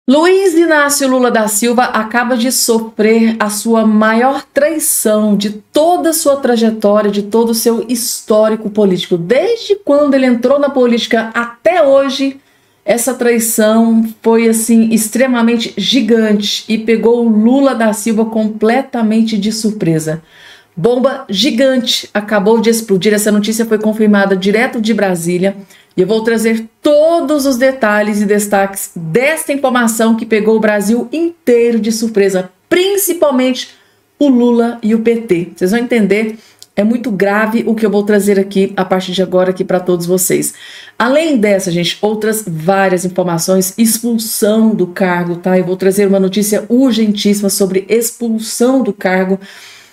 Luiz Inácio Lula da Silva acaba de sofrer a sua maior traição de toda a sua trajetória, de todo o seu histórico político. Desde quando ele entrou na política até hoje, essa traição foi assim extremamente gigante e pegou o Lula da Silva completamente de surpresa. Bomba gigante acabou de explodir. Essa notícia foi confirmada direto de Brasília. E eu vou trazer todos os detalhes e destaques desta informação que pegou o Brasil inteiro de surpresa, principalmente o Lula e o PT. Vocês vão entender, é muito grave o que eu vou trazer aqui a partir de agora aqui para todos vocês. Além dessa, gente, outras várias informações, expulsão do cargo, tá? Eu vou trazer uma notícia urgentíssima sobre expulsão do cargo.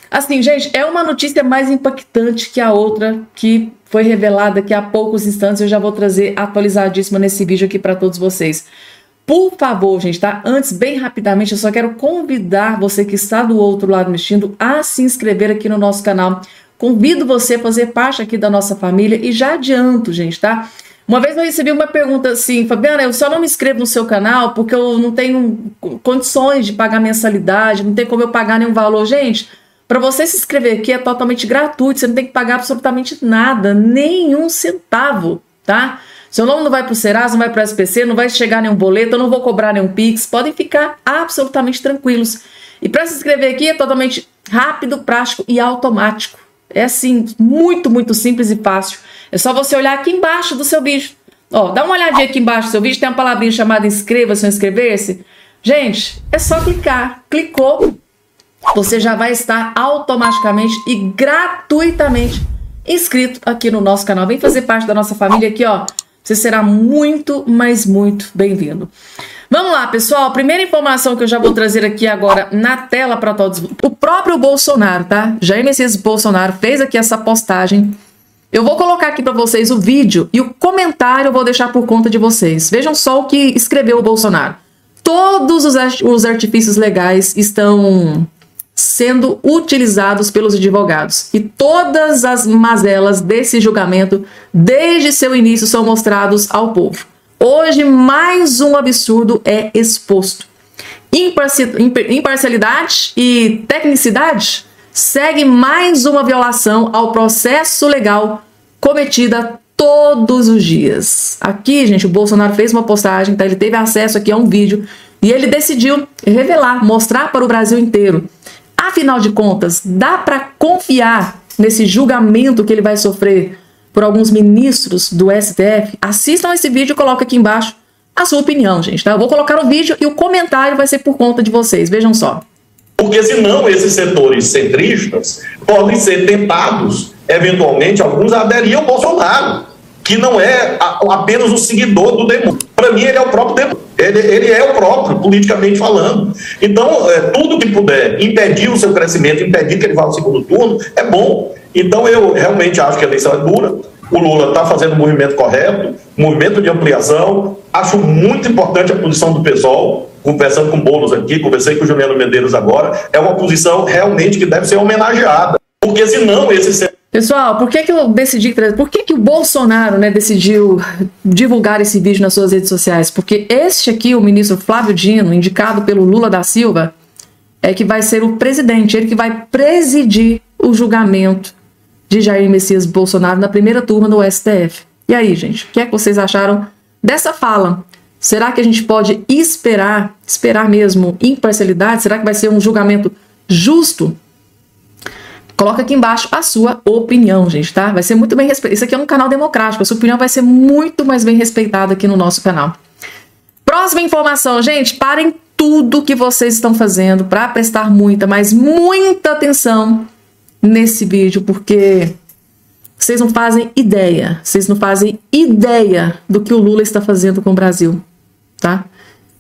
Assim, gente, é uma notícia mais impactante que a outra que foi revelada aqui há poucos instantes. Eu já vou trazer atualizadíssima nesse vídeo aqui para todos vocês. Por favor, gente, tá? Antes, bem rapidamente, eu só quero convidar você que está do outro lado assistindo a se inscrever aqui no nosso canal. Convido você a fazer parte aqui da nossa família e já adianto, gente, tá? Uma vez eu recebi uma pergunta assim, Fabiana, eu só não me inscrevo no seu canal porque eu não tenho condições de pagar mensalidade, não tem como eu pagar nenhum valor. Gente, para você se inscrever aqui é totalmente gratuito, você não tem que pagar absolutamente nada, nenhum centavo, tá? Seu nome não vai para o Serasa, não vai para o SPC, não vai chegar nenhum boleto, eu não vou cobrar nenhum Pix, podem ficar absolutamente tranquilos. E para se inscrever aqui é totalmente rápido, prático e automático. É assim, muito simples e fácil. É só você olhar aqui embaixo do seu vídeo. Ó, dá uma olhadinha aqui embaixo do seu vídeo, tem uma palavrinha chamada inscreva-se ou inscrever-se. Gente, é só clicar. Clicou, você já vai estar automaticamente e gratuitamente inscrito aqui no nosso canal. Vem fazer parte da nossa família aqui, ó. Você será muito, mas muito bem-vindo. Vamos lá, pessoal. A primeira informação que eu já vou trazer aqui agora na tela para todos. O próprio Bolsonaro, tá? Jair Messias Bolsonaro fez aqui essa postagem. Eu vou colocar aqui para vocês o vídeo e o comentário eu vou deixar por conta de vocês. Vejam só o que escreveu o Bolsonaro. Todos os artifícios legais estão sendo utilizados pelos advogados. E todas as mazelas desse julgamento, desde seu início, são mostrados ao povo. Hoje, mais um absurdo é exposto. Imparcialidade e tecnicidade segue mais uma violação ao processo legal cometida todos os dias. Aqui, gente, o Bolsonaro fez uma postagem, tá? Ele teve acesso aqui a um vídeo e ele decidiu revelar, mostrar para o Brasil inteiro. Afinal de contas, dá para confiar nesse julgamento que ele vai sofrer por alguns ministros do STF? Assistam esse vídeo e coloquem aqui embaixo a sua opinião, gente, tá? Eu vou colocar o vídeo e o comentário vai ser por conta de vocês. Vejam só. Porque senão esses setores centristas podem ser tentados, eventualmente, alguns a aderir ao Bolsonaro, que não é apenas um seguidor do demônio. Para mim, ele é o próprio demônio. Ele é o próprio, politicamente falando. Então, tudo que puder impedir o seu crescimento, impedir que ele vá ao segundo turno, é bom. Então, eu realmente acho que a eleição é dura. O Lula está fazendo o movimento correto, movimento de ampliação. Acho muito importante a posição do PSOL, conversando com o Boulos aqui, conversei com o Juliano Medeiros agora. É uma posição realmente que deve ser homenageada. Porque senão esse... Pessoal, por que eu decidi trazer? Por que o Bolsonaro, né, decidiu divulgar esse vídeo nas suas redes sociais? Porque este aqui, o ministro Flávio Dino, indicado pelo Lula da Silva, é que vai ser o presidente, ele que vai presidir o julgamento de Jair Messias Bolsonaro na primeira turma do STF. E aí, gente, o que é que vocês acharam dessa fala? Será que a gente pode esperar mesmo imparcialidade? Será que vai ser um julgamento justo? Coloca aqui embaixo a sua opinião, gente, tá? Vai ser muito bem respeitado. Isso aqui é um canal democrático. A sua opinião vai ser muito mais bem respeitada aqui no nosso canal. Próxima informação, gente. Parem tudo que vocês estão fazendo para prestar muita, mas muita atenção nesse vídeo, porque vocês não fazem ideia. Vocês não fazem ideia do que o Lula está fazendo com o Brasil, tá?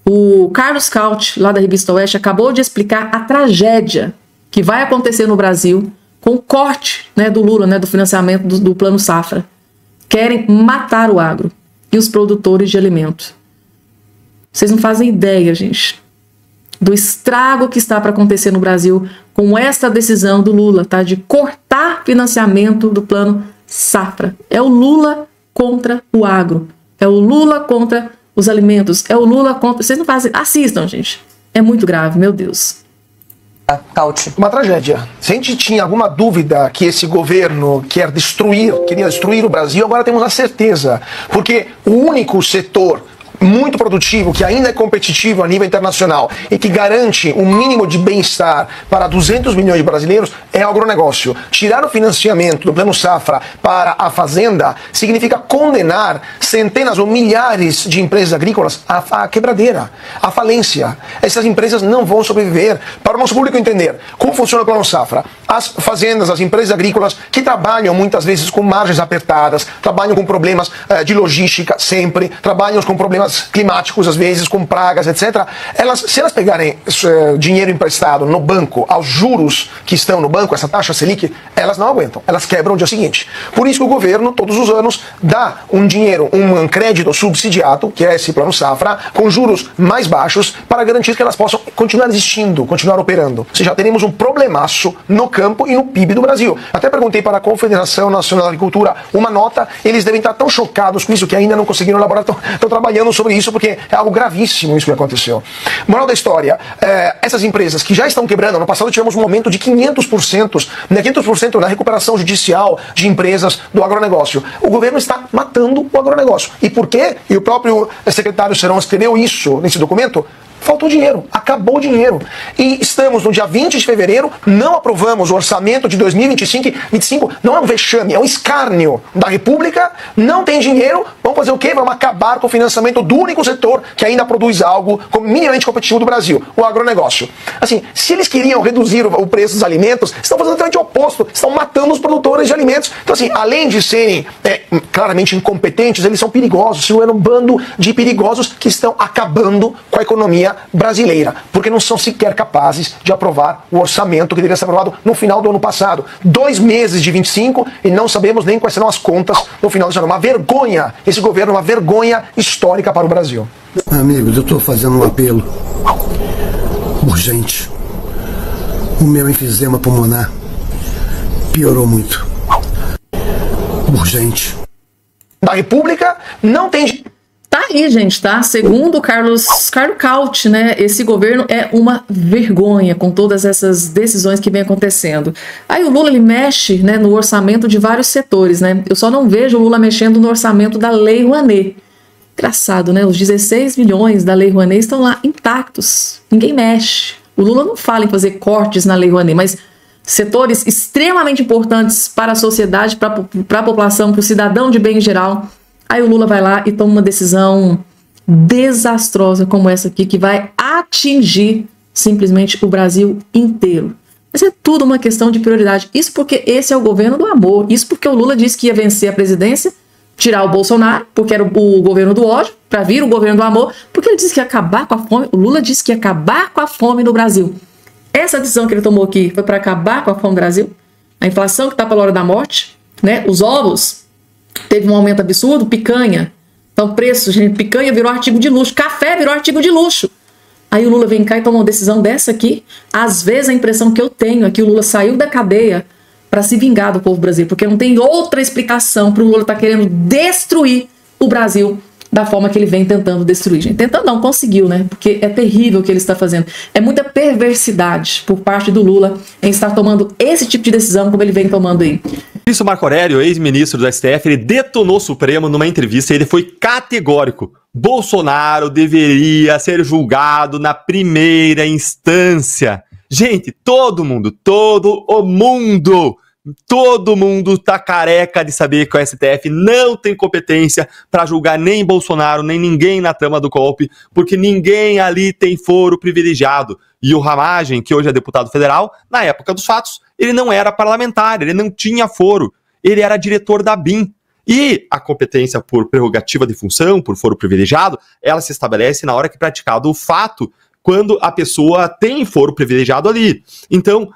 O Carlos Caut, lá da Revista Oeste, acabou de explicar a tragédia que vai acontecer no Brasil com o corte, né, do Lula, né, do financiamento do Plano Safra. Querem matar o agro e os produtores de alimentos. Vocês não fazem ideia, gente, do estrago que está para acontecer no Brasil com esta decisão do Lula, tá, de cortar financiamento do Plano Safra. É o Lula contra o agro. É o Lula contra os alimentos. É o Lula contra... Vocês não fazem... Assistam, gente. É muito grave, meu Deus. Cauti. Uma tragédia. Se a gente tinha alguma dúvida que esse governo queria destruir o Brasil, agora temos a certeza. Porque o único setor muito produtivo, que ainda é competitivo a nível internacional e que garante um mínimo de bem-estar para 200 milhões de brasileiros é o agronegócio. Tirar o financiamento do Plano Safra para a fazenda significa condenar centenas ou milhares de empresas agrícolas à quebradeira, à falência. Essas empresas não vão sobreviver. Para o nosso público entender como funciona o Plano Safra, as fazendas, as empresas agrícolas que trabalham muitas vezes com margens apertadas, trabalham com problemas de logística sempre, trabalham com problemas climáticos, às vezes, com pragas, etc. Se elas pegarem dinheiro emprestado no banco, aos juros que estão no banco, essa taxa Selic, elas não aguentam, elas quebram no dia seguinte. Por isso que o governo, todos os anos, dá um dinheiro, um crédito subsidiado, que é esse Plano Safra, com juros mais baixos, para garantir que elas possam continuar existindo, continuar operando. Ou seja, teremos um problemaço no campo e no PIB do Brasil. Até perguntei para a Confederação Nacional da Agricultura uma nota, eles devem estar tão chocados com isso que ainda não conseguiram elaborar, estão trabalhando sobre isso, porque é algo gravíssimo isso que aconteceu. Moral da história, essas empresas que já estão quebrando, no passado tivemos um aumento de 500%, né, 500% na recuperação judicial de empresas do agronegócio. O governo está matando o agronegócio. E por quê? E o próprio secretário Serão escreveu isso nesse documento. Faltou dinheiro, acabou o dinheiro. E estamos no dia 20 de fevereiro, não aprovamos o orçamento de 2025, não é um vexame, é um escárnio da República, não tem dinheiro, vamos fazer o quê? Vamos acabar com o financiamento do único setor que ainda produz algo minimamente competitivo do Brasil, o agronegócio. Assim, se eles queriam reduzir o preço dos alimentos, estão fazendo exatamente o oposto, estão matando os produtores de alimentos. Então assim, além de serem claramente incompetentes, eles são perigosos, se não é um bando de perigosos que estão acabando com a economia brasileira, porque não são sequer capazes de aprovar o orçamento que deveria ser aprovado no final do ano passado. 2 meses de 25 e não sabemos nem quais serão as contas no final desse ano. Uma vergonha, esse governo é uma vergonha histórica para o Brasil. Amigos, eu estou fazendo um apelo urgente. O meu enfisema pulmonar piorou muito. Urgente. Da República não tem... Tá aí, gente, tá? Segundo o Carlos Cauti, né? Esse governo é uma vergonha com todas essas decisões que vem acontecendo. Aí o Lula, ele mexe, né, no orçamento de vários setores, né? Eu só não vejo o Lula mexendo no orçamento da Lei Rouanet. Engraçado, né? Os 16 milhões da Lei Rouanet estão lá intactos. Ninguém mexe. O Lula não fala em fazer cortes na Lei Rouanet, mas setores extremamente importantes para a sociedade, para a população, para o cidadão de bem em geral. Aí o Lula vai lá e toma uma decisão desastrosa como essa aqui, que vai atingir simplesmente o Brasil inteiro. Mas é tudo uma questão de prioridade. Isso porque esse é o governo do amor. Isso porque o Lula disse que ia vencer a presidência, tirar o Bolsonaro, porque era o governo do ódio, para vir o governo do amor, porque ele disse que ia acabar com a fome. O Lula disse que ia acabar com a fome no Brasil. Essa decisão que ele tomou aqui foi para acabar com a fome no Brasil. A inflação que está pela hora da morte, né? Os ovos teve um aumento absurdo, picanha. Então, preço, gente, picanha virou artigo de luxo, café virou artigo de luxo. Aí o Lula vem cá e toma uma decisão dessa aqui. Às vezes a impressão que eu tenho é que o Lula saiu da cadeia para se vingar do povo brasileiro, porque não tem outra explicação para o Lula estar querendo destruir o Brasil da forma que ele vem tentando destruir. Gente, tentando não, conseguiu, né? Porque é terrível o que ele está fazendo. É muita perversidade por parte do Lula em estar tomando esse tipo de decisão como ele vem tomando aí. Isso, Marco Aurélio, ex-ministro do STF, ele detonou o Supremo numa entrevista e ele foi categórico. Bolsonaro deveria ser julgado na primeira instância. Gente, todo mundo tá careca de saber que o STF não tem competência para julgar nem Bolsonaro, nem ninguém na trama do golpe, porque ninguém ali tem foro privilegiado. E o Ramagem, que hoje é deputado federal, na época dos fatos, ele não era parlamentar, ele não tinha foro, ele era diretor da BIM. E a competência por prerrogativa de função, por foro privilegiado, ela se estabelece na hora que é praticado o fato, quando a pessoa tem foro privilegiado ali. Então,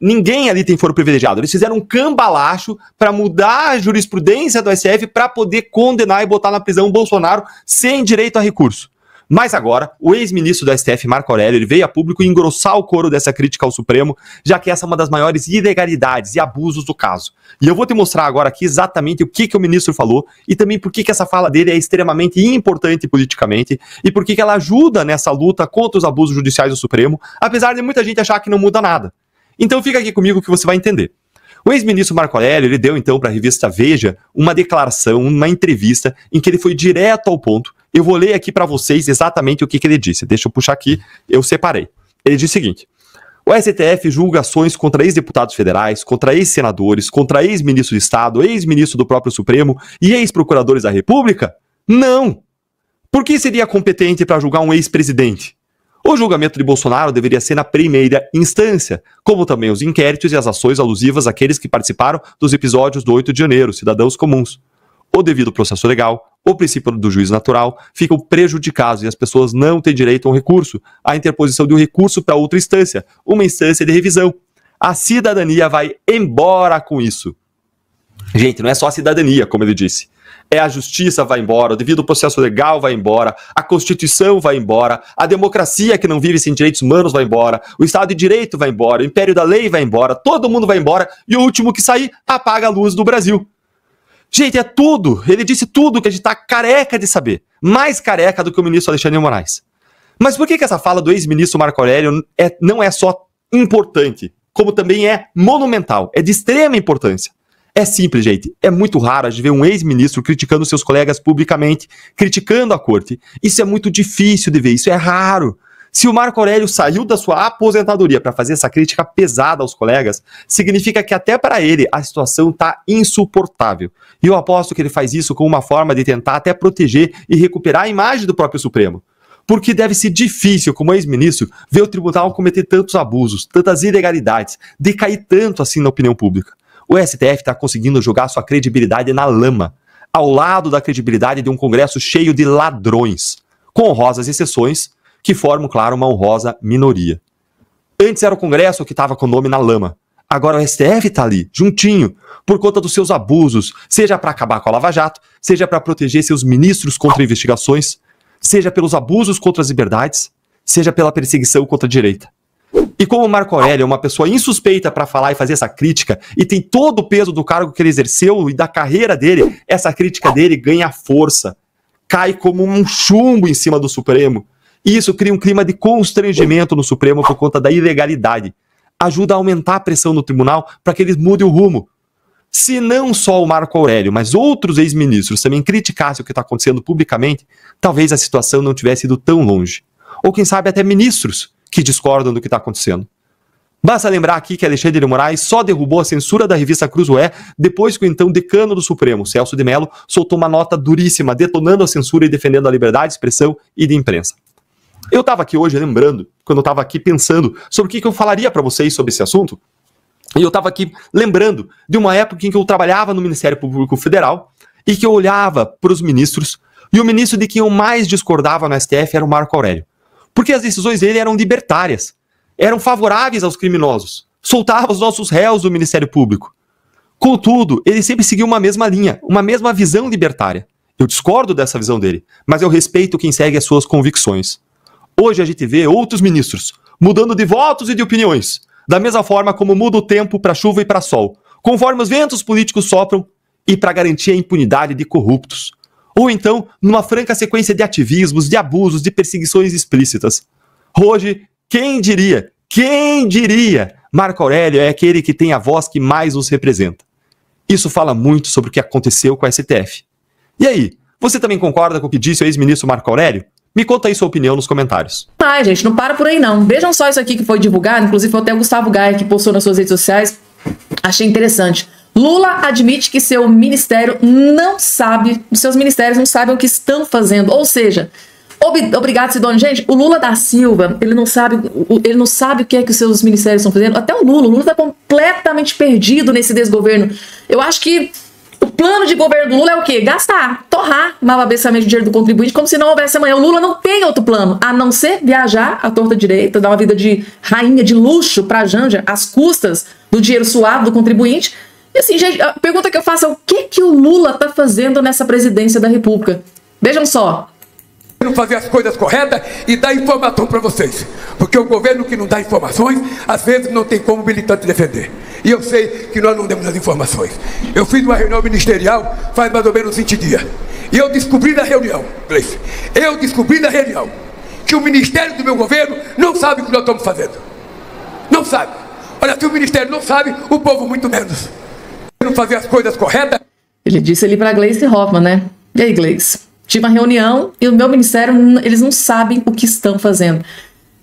ninguém ali tem foro privilegiado. Eles fizeram um cambalacho para mudar a jurisprudência do STF para poder condenar e botar na prisão o Bolsonaro sem direito a recurso. Mas agora, o ex-ministro do STF, Marco Aurélio, ele veio a público engrossar o coro dessa crítica ao Supremo, já que essa é uma das maiores ilegalidades e abusos do caso. E eu vou te mostrar agora aqui exatamente o que o ministro falou e também por que essa fala dele é extremamente importante politicamente e por que ela ajuda nessa luta contra os abusos judiciais do Supremo, apesar de muita gente achar que não muda nada. Então fica aqui comigo que você vai entender. O ex-ministro Marco Aurélio, ele deu então para a revista Veja uma declaração, uma entrevista em que ele foi direto ao ponto. Eu vou ler aqui para vocês exatamente o que ele disse. Deixa eu puxar aqui, eu separei. Ele disse o seguinte: o STF julga ações contra ex-deputados federais, contra ex-senadores, contra ex-ministro de Estado, ex-ministro do próprio Supremo e ex-procuradores da República? Não! Por que seria competente para julgar um ex-presidente? O julgamento de Bolsonaro deveria ser na primeira instância, como também os inquéritos e as ações alusivas àqueles que participaram dos episódios do 8 de janeiro, cidadãos comuns. O devido processo legal, o princípio do juízo natural, ficam prejudicados e as pessoas não têm direito a um recurso, a interposição de um recurso para outra instância, uma instância de revisão. A cidadania vai embora com isso. Gente, não é só a cidadania, como ele disse. É a justiça vai embora, o devido processo legal vai embora, a Constituição vai embora, a democracia que não vive sem direitos humanos vai embora, o Estado de Direito vai embora, o Império da Lei vai embora, todo mundo vai embora e o último que sair apaga a luz do Brasil. Gente, é tudo, ele disse tudo que a gente tá careca de saber, mais careca do que o ministro Alexandre de Moraes. Mas por que essa fala do ex-ministro Marco Aurélio não é só importante, como também é monumental, é de extrema importância? É simples, gente. É muito raro a gente ver um ex-ministro criticando seus colegas publicamente, criticando a corte. Isso é muito difícil de ver, isso é raro. Se o Marco Aurélio saiu da sua aposentadoria para fazer essa crítica pesada aos colegas, significa que até para ele a situação está insuportável. E eu aposto que ele faz isso como uma forma de tentar até proteger e recuperar a imagem do próprio Supremo. Porque deve ser difícil, como ex-ministro, ver o tribunal cometer tantos abusos, tantas ilegalidades, decair tanto assim na opinião pública. O STF está conseguindo jogar sua credibilidade na lama, ao lado da credibilidade de um Congresso cheio de ladrões, com honrosas exceções, que formam, claro, uma honrosa minoria. Antes era o Congresso que estava com o nome na lama. Agora o STF está ali, juntinho, por conta dos seus abusos, seja para acabar com a Lava Jato, seja para proteger seus ministros contra investigações, seja pelos abusos contra as liberdades, seja pela perseguição contra a direita. E como o Marco Aurélio é uma pessoa insuspeita para falar e fazer essa crítica, e tem todo o peso do cargo que ele exerceu e da carreira dele, essa crítica dele ganha força, cai como um chumbo em cima do Supremo. E isso cria um clima de constrangimento no Supremo por conta da ilegalidade. Ajuda a aumentar a pressão no tribunal para que eles mudem o rumo. Se não só o Marco Aurélio, mas outros ex-ministros também criticassem o que está acontecendo publicamente, talvez a situação não tivesse ido tão longe. Ou quem sabe até ministros que discordam do que está acontecendo. Basta lembrar aqui que Alexandre de Moraes só derrubou a censura da revista Cruzoé depois que o então decano do Supremo, Celso de Mello, soltou uma nota duríssima, detonando a censura e defendendo a liberdade de expressão e de imprensa. Eu estava aqui hoje lembrando, quando eu estava aqui pensando sobre o que eu falaria para vocês sobre esse assunto, e eu estava aqui lembrando de uma época em que eu trabalhava no Ministério Público Federal e que eu olhava para os ministros, e o ministro de quem eu mais discordava no STF era o Marco Aurélio. Porque as decisões dele eram libertárias, eram favoráveis aos criminosos, soltava os nossos réus do Ministério Público. Contudo, ele sempre seguiu uma mesma linha, uma mesma visão libertária. Eu discordo dessa visão dele, mas eu respeito quem segue as suas convicções. Hoje a gente vê outros ministros mudando de votos e de opiniões, da mesma forma como muda o tempo para chuva e para sol, conforme os ventos políticos sopram e para garantir a impunidade de corruptos. Ou então, numa franca sequência de ativismos, de abusos, de perseguições explícitas. Hoje, quem diria, Marco Aurélio é aquele que tem a voz que mais os representa. Isso fala muito sobre o que aconteceu com a STF. E aí, você também concorda com o que disse o ex-ministro Marco Aurélio? Me conta aí sua opinião nos comentários. Ai, gente, não para por aí não. Vejam só isso aqui que foi divulgado, inclusive foi até o Gustavo Gaia que postou nas suas redes sociais. Achei interessante. Lula admite que seu ministério não sabe, os seus ministérios não sabem o que estão fazendo. Ou seja, obrigado, Sidônio. Gente, o Lula da Silva, ele não sabe o que é que os seus ministérios estão fazendo. Até o Lula está completamente perdido nesse desgoverno. Eu acho que o plano de governo do Lula é o quê? Gastar, torrar malabesamente o dinheiro do contribuinte, como se não houvesse amanhã. O Lula não tem outro plano, a não ser viajar à torta direita, dar uma vida de rainha, de luxo pra Janja, às custas do dinheiro suado do contribuinte. E assim, gente, a pergunta que eu faço é o que o Lula tá fazendo nessa presidência da República? Vejam só. fazer as coisas corretas e dar informação para vocês, porque o governo que não dá informações, às vezes não tem como o militante defender, e eu sei que nós não demos as informações. Eu fiz uma reunião ministerial faz mais ou menos 20 dias, e eu descobri na reunião, Gleice, que o ministério do meu governo não sabe o que nós estamos fazendo, não sabe. Olha, se o ministério não sabe, o povo muito menos. Não fazer as coisas corretas. Ele disse ali para Gleice Hoffmann, né? E aí, Gleice? Tive uma reunião e o meu ministério, eles não sabem o que estão fazendo.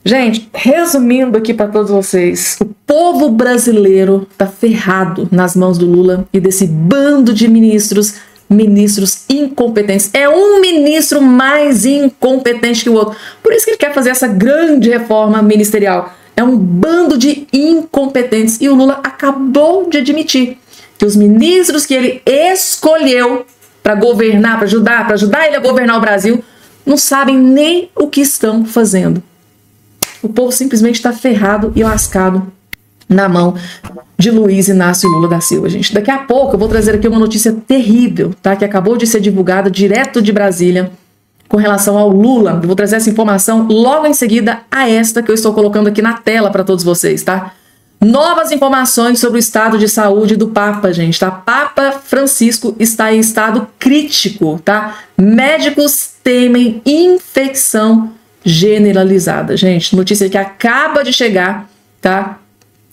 Gente, resumindo aqui para todos vocês, o povo brasileiro tá ferrado nas mãos do Lula e desse bando de ministros incompetentes. É um ministro mais incompetente que o outro. Por isso que ele quer fazer essa grande reforma ministerial. É um bando de incompetentes. E o Lula acabou de admitir que os ministros que ele escolheu para governar, para ajudar ele a governar o Brasil, não sabem nem o que estão fazendo. O povo simplesmente está ferrado e lascado na mão de Luiz Inácio Lula da Silva, gente. Daqui a pouco eu vou trazer aqui uma notícia terrível, tá? Que acabou de ser divulgada direto de Brasília com relação ao Lula. Eu vou trazer essa informação logo em seguida a esta que eu estou colocando aqui na tela para todos vocês, tá? Novas informações sobre o estado de saúde do Papa, gente, tá? Papa Francisco está em estado crítico, tá? Médicos temem infecção generalizada. Gente, notícia que acaba de chegar, tá?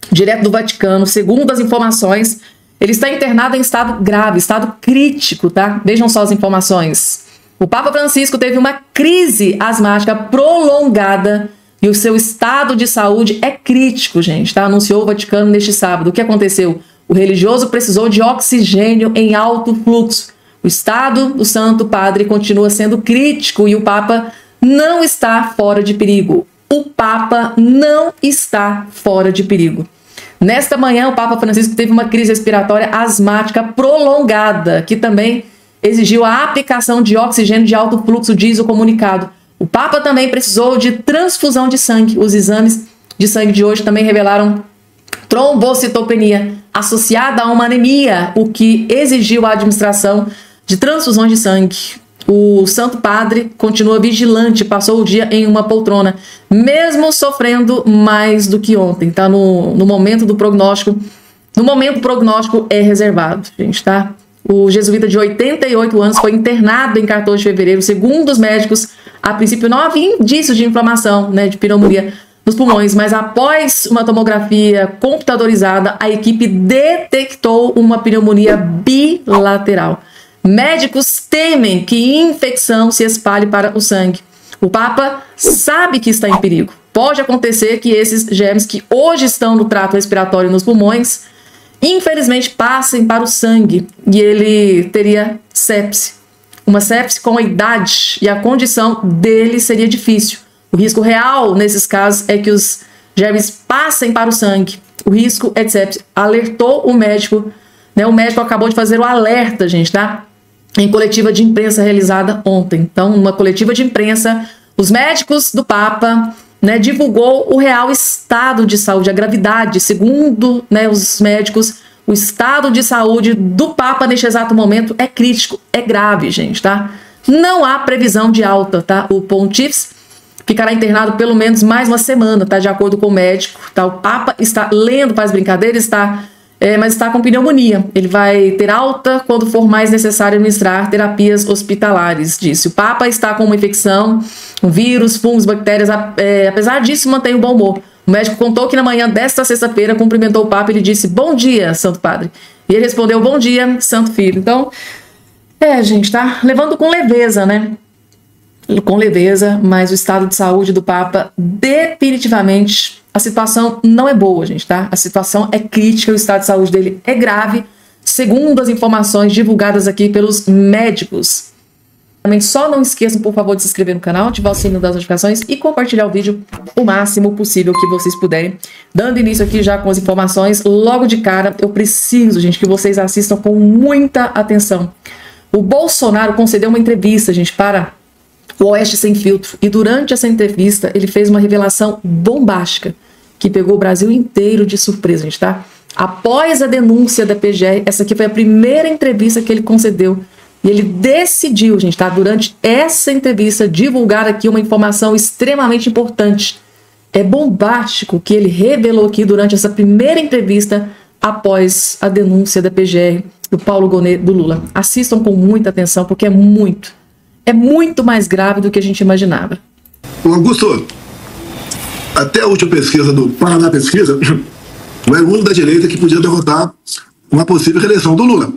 Direto do Vaticano, segundo as informações, ele está internado em estado grave, estado crítico, tá? Vejam só as informações. O Papa Francisco teve uma crise asmática prolongada e o seu estado de saúde é crítico, gente, tá? Anunciou o Vaticano neste sábado. O que aconteceu? O religioso precisou de oxigênio em alto fluxo. O estado do Santo Padre continua sendo crítico e o Papa não está fora de perigo. O Papa não está fora de perigo. Nesta manhã, o Papa Francisco teve uma crise respiratória asmática prolongada, que também exigiu a aplicação de oxigênio de alto fluxo, diz o comunicado. O Papa também precisou de transfusão de sangue. Os exames de sangue de hoje também revelaram trombocitopenia associada a uma anemia, o que exigiu a administração de transfusões de sangue. O Santo Padre continua vigilante, passou o dia em uma poltrona, mesmo sofrendo mais do que ontem, tá? No momento do prognóstico, no momento o prognóstico é reservado, gente, tá? O jesuíta de 88 anos foi internado em 14 de fevereiro. Segundo os médicos, a princípio não havia indícios de inflamação, né, de pneumonia nos pulmões, mas após uma tomografia computadorizada, a equipe detectou uma pneumonia bilateral. Médicos temem que infecção se espalhe para o sangue. O Papa sabe que está em perigo. Pode acontecer que esses germes que hoje estão no trato respiratório nos pulmões, infelizmente passem para o sangue e ele teria sepse. Uma sepse com a idade e a condição dele seria difícil. O risco real nesses casos é que os germes passem para o sangue. O risco é de sepse. Alertou o médico, né? O médico acabou de fazer o alerta, gente, tá? Em coletiva de imprensa realizada ontem. Então, numa coletiva de imprensa, os médicos do Papa, né, divulgou o real estado de saúde, a gravidade. Segundo, né, os médicos, o estado de saúde do Papa neste exato momento é crítico, é grave, gente, tá? Não há previsão de alta, tá? O pontífice ficará internado pelo menos mais uma semana, tá? De acordo com o médico, tá? O Papa está lendo, faz brincadeiras, mas está com pneumonia. Ele vai ter alta quando for mais necessário administrar terapias hospitalares, disse. O Papa está com uma infecção, um vírus, fungos, bactérias. Apesar disso, mantém o bom humor. O médico contou que na manhã desta sexta-feira cumprimentou o Papa e ele disse: "Bom dia, Santo Padre." E ele respondeu: "Bom dia, Santo Filho." Então, gente, tá levando com leveza, né? Com leveza, mas o estado de saúde do Papa definitivamente, a situação não é boa, gente, tá? A situação é crítica, o estado de saúde dele é grave, segundo as informações divulgadas aqui pelos médicos. Só não esqueçam, por favor, de se inscrever no canal, ativar o sininho das notificações e compartilhar o vídeo o máximo possível que vocês puderem. Dando início aqui já com as informações, logo de cara, eu preciso, gente, que vocês assistam com muita atenção. O Bolsonaro concedeu uma entrevista, gente, para o Oeste Sem Filtro, e durante essa entrevista ele fez uma revelação bombástica que pegou o Brasil inteiro de surpresa, gente, tá? Após a denúncia da PGR, essa aqui foi a primeira entrevista que ele concedeu E ele decidiu, gente, tá? Durante essa entrevista, divulgar aqui uma informação extremamente importante. É bombástico o que ele revelou aqui durante essa primeira entrevista após a denúncia da PGR do Paulo Gonet do Lula. Assistam com muita atenção, porque é muito mais grave do que a gente imaginava. Augusto, até a última pesquisa do Paraná Pesquisa, não era o único da direita que podia derrotar uma possível reeleição do Lula.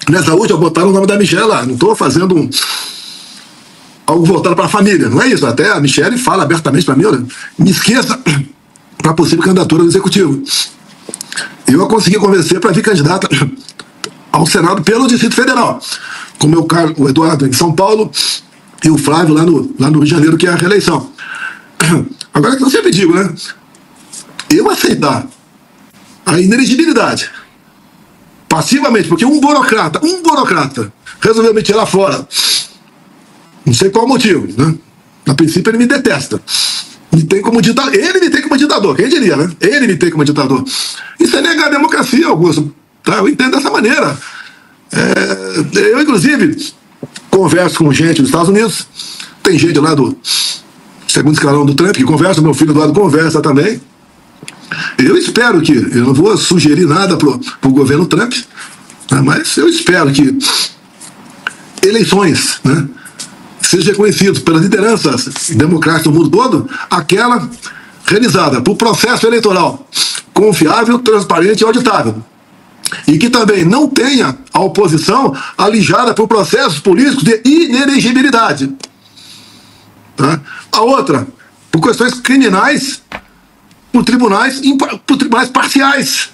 Nessa última, botaram o nome da Michelle lá. Não estou fazendo algo voltado para a família, não é isso. Até a Michelle fala abertamente para mim, olha, me esqueça para a possível candidatura do Executivo. Eu a consegui convencer para vir candidata ao Senado pelo Distrito Federal, com o Eduardo em São Paulo e o Flávio lá no Rio de Janeiro, que é a reeleição. Agora, que eu sempre digo, né? Eu aceitar a inelegibilidade passivamente, porque um burocrata resolveu me tirar fora, não sei qual o motivo, né? A princípio ele me detesta, ele me tem como ditador, quem diria, né? Ele me tem como ditador. Isso é negar a democracia, Augusto, tá? Eu entendo dessa maneira. Eu, inclusive, converso com gente dos Estados Unidos, tem gente lá do segundo escalão do Trump que conversa, meu filho Eduardo conversa também. Eu espero que, eu não vou sugerir nada pro governo Trump, né, mas eu espero que eleições, né, sejam reconhecidas pelas lideranças democráticas do mundo todo, aquela realizada por processo eleitoral confiável, transparente e auditável. E que também não tenha a oposição alijada por processos políticos de inelegibilidade. Tá? A outra, por questões criminais, por tribunais parciais.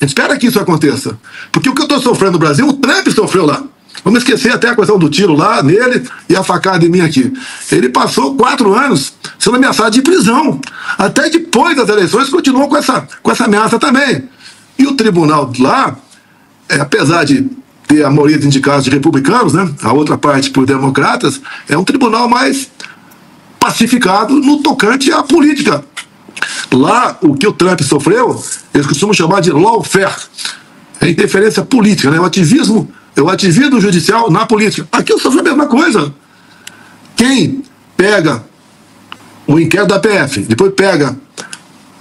A gente espera que isso aconteça. Porque o que eu estou sofrendo no Brasil, o Trump sofreu lá. Vamos esquecer até a questão do tiro lá nele e a facada em mim aqui. Ele passou 4 anos sendo ameaçado de prisão. Até depois das eleições continuou com essa ameaça também. E o tribunal lá, apesar de ter a maioria de indicados de republicanos, né, a outra parte por democratas, é um tribunal mais pacificado no tocante à política. Lá, o que o Trump sofreu, eles costumam chamar de lawfare. É interferência política, né? O ativismo judicial na política. Aqui eu sofro a mesma coisa. Quem pega o inquérito da PF, depois pega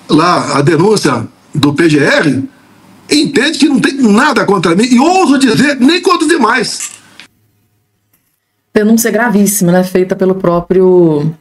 lá a denúncia do PGR, entende que não tem nada contra mim, e ouso dizer, nem contra os demais. Denúncia gravíssima, né? Feita pelo próprio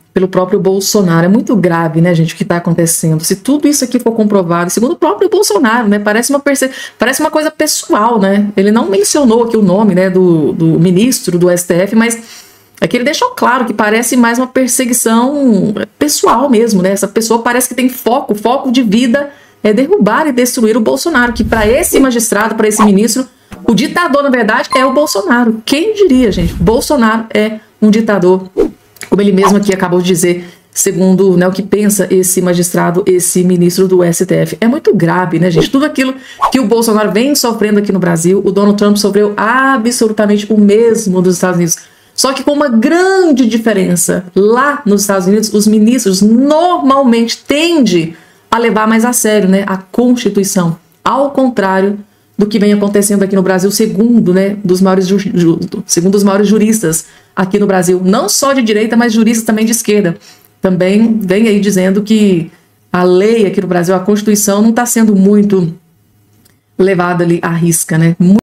Bolsonaro. É muito grave, né, gente, o que está acontecendo. Se tudo isso aqui for comprovado, segundo o próprio Bolsonaro, né, parece uma coisa pessoal, né? Ele não mencionou aqui o nome, né, do ministro do STF, mas é que ele deixou claro que parece mais uma perseguição pessoal mesmo, né? Essa pessoa parece que tem foco de vida é derrubar e destruir o Bolsonaro, que para esse magistrado, para esse ministro, o ditador, na verdade, é o Bolsonaro. Quem diria, gente? Bolsonaro é um ditador, como ele mesmo aqui acabou de dizer, segundo, né, o que pensa esse magistrado, esse ministro do STF. É muito grave, né, gente? Tudo aquilo que o Bolsonaro vem sofrendo aqui no Brasil, o Donald Trump sofreu absolutamente o mesmo dos Estados Unidos. Só que com uma grande diferença. Lá nos Estados Unidos, os ministros normalmente tendem a levar mais a sério, né, a Constituição. Ao contrário do que vem acontecendo aqui no Brasil, segundo, né, segundo os maiores juristas aqui no Brasil, não só de direita, mas juristas também de esquerda. Também vem aí dizendo que a lei aqui no Brasil, a Constituição, não está sendo muito levada ali à risca, né?